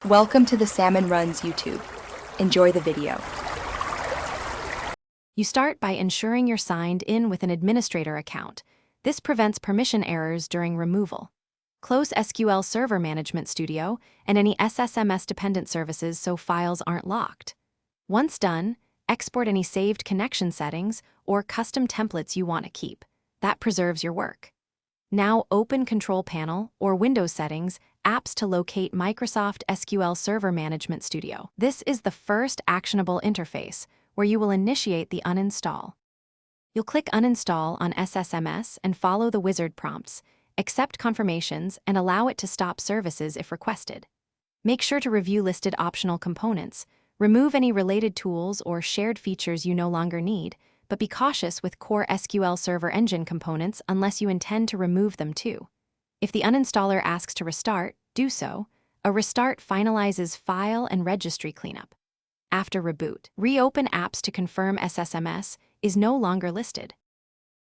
Welcome to the Salmon Runs YouTube. Enjoy the video. You start by ensuring you're signed in with an administrator account. This prevents permission errors during removal. Close SQL Server Management Studio and any SSMS dependent services so files aren't locked. Once done, export any saved connection settings or custom templates you want to keep. That preserves your work. Now open Control Panel or Windows Settings, Apps to locate Microsoft SQL Server Management Studio. This is the first actionable interface where you will initiate the uninstall. You'll click Uninstall on SSMS and follow the wizard prompts, accept confirmations, and allow it to stop services if requested. Make sure to review listed optional components, remove any related tools or shared features you no longer need, but be cautious with core SQL Server Engine components unless you intend to remove them too. If the uninstaller asks to restart, do so. A restart finalizes file and registry cleanup. After reboot, reopen apps to confirm SSMS is no longer listed.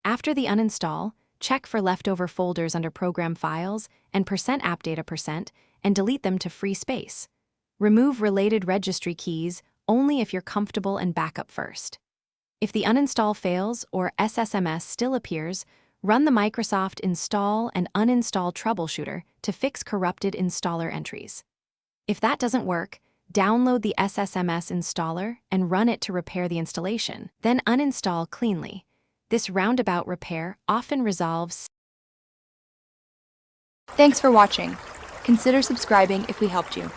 After the uninstall, check for leftover folders under Program Files and %appdata% and delete them to free space. Remove related registry keys only if you're comfortable and backup first. If the uninstall fails or SSMS still appears, run the Microsoft Install and Uninstall Troubleshooter to fix corrupted installer entries. If that doesn't work, download the SSMS installer and run it to repair the installation, then uninstall cleanly. This roundabout repair often resolves. Thanks for watching. Consider subscribing if we helped you.